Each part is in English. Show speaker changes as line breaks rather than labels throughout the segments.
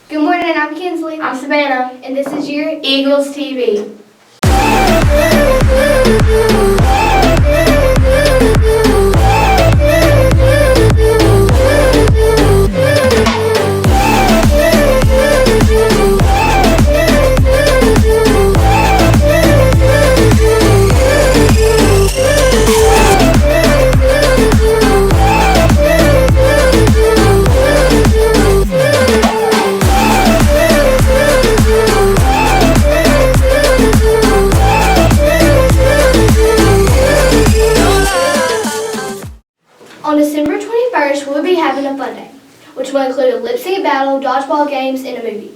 Good morning, I'm Kinsley.
I'm Savannah.
And this is your
Eagles TV.
On December 21st, we'll be having a fun day, which will include a lip sync battle, dodgeball games, and a movie.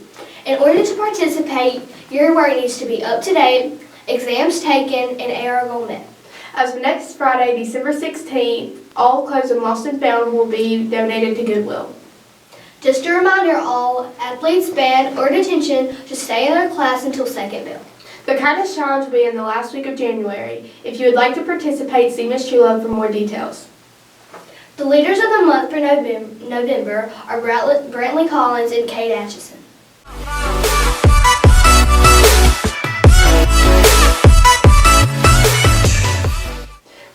In order to participate, your work needs to be up to date, exams taken, and AR met.
As of next Friday, December 16th, all clothes of Lost and Found will be donated to Goodwill.
Just a reminder, all athletes banned or detention should stay in their class until second bell.
The Kindness Challenge will be in the last week of January. If you would like to participate, see Ms. Trulove for more details.
The leaders of the month for November are Brantley Collins and Kate Atchison.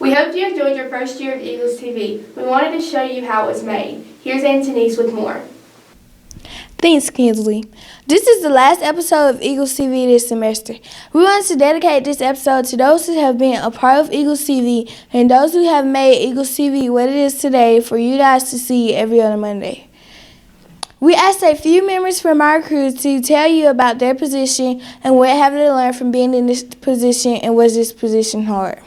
We hope you enjoyed your first year of Eagles TV. We wanted to show you how it was made. Here's Antonise with more.
Thanks, Kinsley. This is the last episode of Eagles TV this semester. We want to dedicate this episode to those who have been a part of Eagles TV and those who have made Eagles TV what it is today for you guys to see every other Monday. We asked a few members from our crew to tell you about their position and what have they learned from being in this position and was this position hard.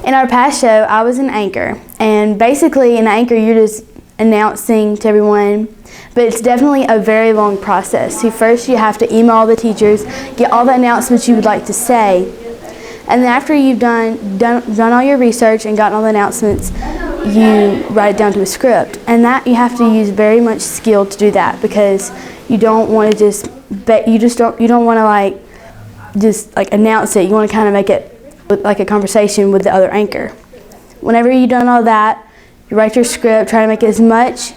In our past show, I was an anchor, and basically an anchor you're just announcing to everyone, but it's definitely a very long process. So first you have to email all the teachers, get all the announcements you would like to say, and then after you've done all your research and gotten all the announcements, you write it down to a script, and that you have to use very much skill to do that, because you don't want to you don't want to just announce it. You want to kind of make it like a conversation with the other anchor. Whenever you've done all that, you write your script, try to make it as much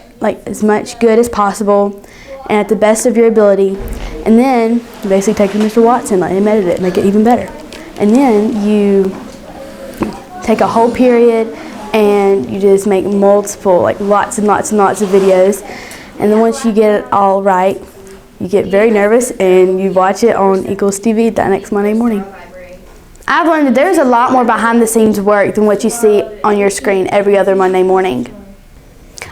good as possible and at the best of your ability, and then you basically take it to Mr. Watson, let him edit it, make it even better. And then you take a whole period and you just make multiple, lots and lots and lots of videos, and then once you get it all right, you get very nervous and you watch it on Eagles TV that next Monday morning. I've learned that there's a lot more behind the scenes work than what you see on your screen every other Monday morning.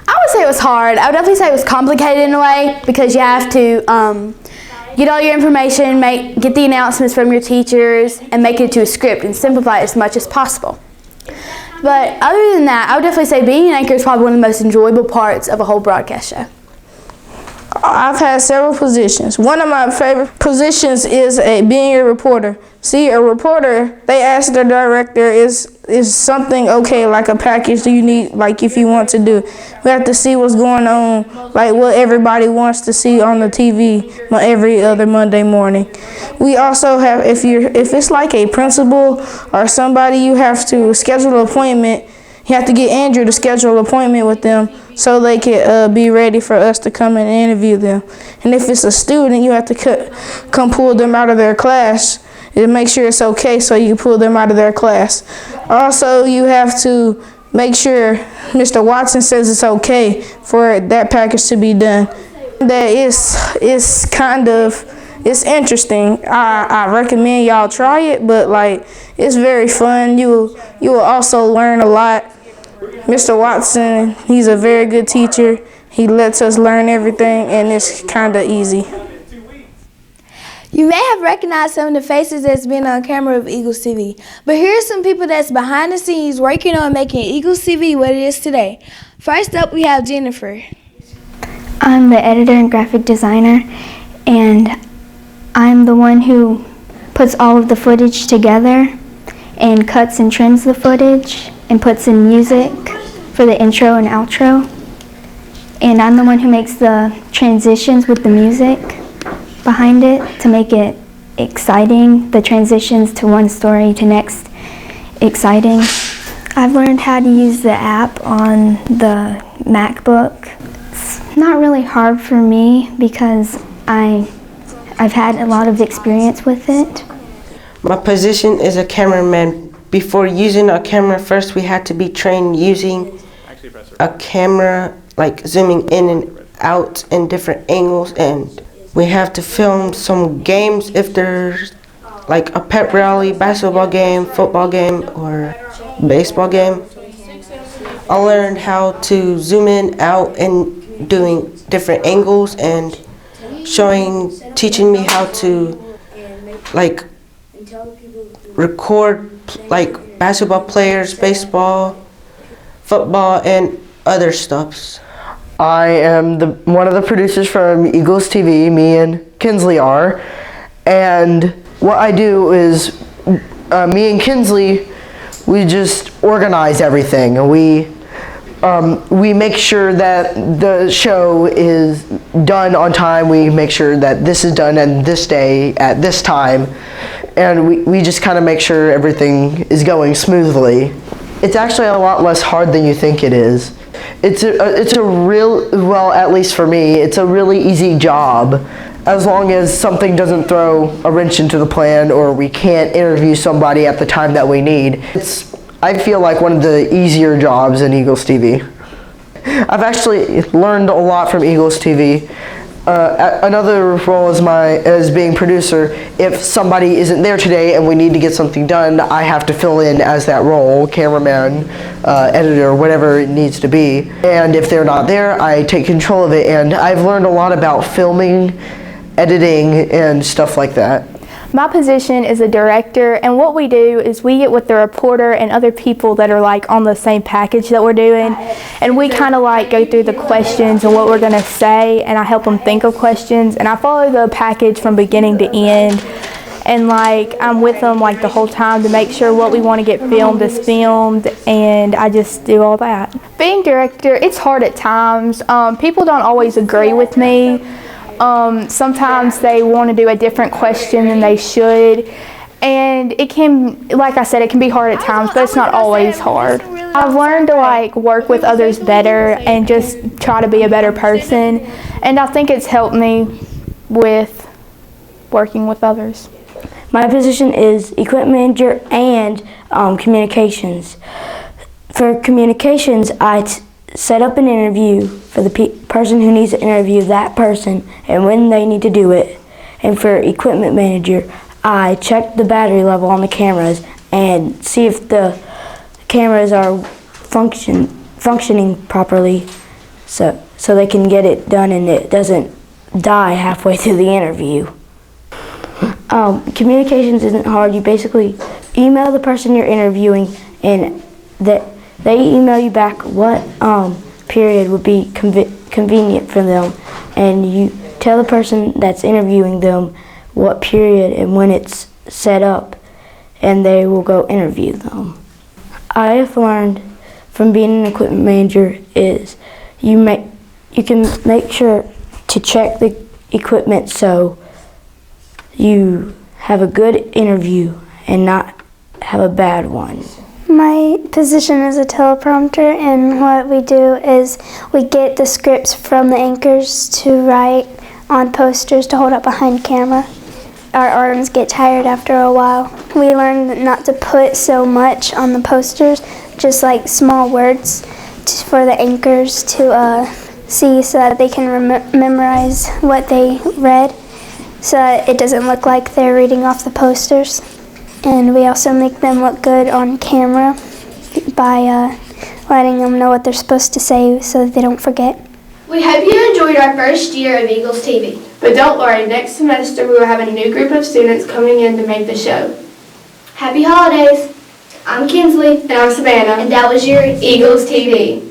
I would say it was hard. I would definitely say it was complicated in a way, because you have to get all your information, get the announcements from your teachers, and make it into a script and simplify it as much as possible. But other than that, I would definitely say being an anchor is probably one of the most enjoyable parts of a whole broadcast show.
I've had several positions. One of my favorite positions is being a reporter. See, a reporter, they ask their director, is something okay, like a package do you need, if you want to do. We have to see what's going on, what everybody wants to see on the TV every other Monday morning. We also have, if it's like a principal or somebody, you have to schedule an appointment. You have to get Andrew to schedule an appointment with them so they can be ready for us to come and interview them. And if it's a student, you have to come pull them out of their class and make sure it's okay so you can pull them out of their class. Also, you have to make sure Mr. Watson says it's okay for that package to be done. That it's interesting. I recommend y'all try it, but it's very fun. You will also learn a lot. Mr. Watson, he's a very good teacher. He lets us learn everything, and it's kind of easy.
You may have recognized some of the faces that's been on camera of Eagles TV, but here are some people that's behind the scenes working on making Eagles TV what it is today. First up, we have Jennifer.
I'm the editor and graphic designer, and I'm the one who puts all of the footage together and cuts and trims the footage and puts in music for the intro and outro. And I'm the one who makes the transitions with the music behind it to make it exciting, the transitions to one story to next exciting. I've learned how to use the app on the MacBook. It's not really hard for me because I've had a lot of experience with it.
My position is a cameraman. Before using a camera, first we had to be trained using a camera, like zooming in and out in different angles, and we have to film some games if there's like a pep rally, basketball game, football game, or baseball game. I learned how to zoom in, out, and doing different angles, and teaching me how to like record like basketball players, baseball, football, and other stuffs.
I am one of the producers from Eagles TV, me and Kinsley are, and what I do is me and Kinsley, we just organize everything. We make sure that the show is done on time. We make sure that this is done on this day at this time, and we just kind of make sure everything is going smoothly. It's actually a lot less hard than you think it is. It's a real, well, at least for me, it's a really easy job as long as something doesn't throw a wrench into the plan or we can't interview somebody at the time that we need. I feel like one of the easier jobs in Eagles TV. I've actually learned a lot from Eagles TV. Another role as being producer, if somebody isn't there today and we need to get something done, I have to fill in as that role, cameraman, editor, whatever it needs to be. And if they're not there, I take control of it, and I've learned a lot about filming, editing, and stuff like that.
My position is a director, and what we do is we get with the reporter and other people that are like on the same package that we're doing, and we kind of like go through the questions and what we're going to say, and I help them think of questions, and I follow the package from beginning to end, and like I'm with them like the whole time to make sure what we want to get filmed is filmed, and I just do all that. Being director, it's hard at times. People don't always agree with me. Sometimes they want to do a different question than they should, and it can, like I said, it can be hard at times, but it's not always hard. I've learned to like work with others better and just try to be a better person, and I think it's helped me with working with others.
My position is equipment manager and communications. For communications, I set up an interview for the person who needs to interview that person and when they need to do it. And for equipment manager, I check the battery level on the cameras and see if the cameras are functioning properly so they can get it done and it doesn't die halfway through the interview. Communications isn't hard. You basically email the person you're interviewing, and they email you back what period would be convenient for them, and you tell the person that's interviewing them what period and when it's set up, and they will go interview them. I have learned from being an equipment manager is you can make sure to check the equipment so you have a good interview and not have a bad one.
My position is a teleprompter, and what we do is we get the scripts from the anchors to write on posters to hold up behind camera. Our arms get tired after a while. We learn not to put so much on the posters, just like small words for the anchors to see so that they can memorize what they read, so that it doesn't look like they're reading off the posters. And we also make them look good on camera by letting them know what they're supposed to say so that they don't forget.
We hope you enjoyed our first year of Eagles TV.
But don't worry, next semester we will have a new group of students coming in to make the show.
Happy holidays. I'm Kinsley.
And I'm Savannah.
And that was your Eagles TV.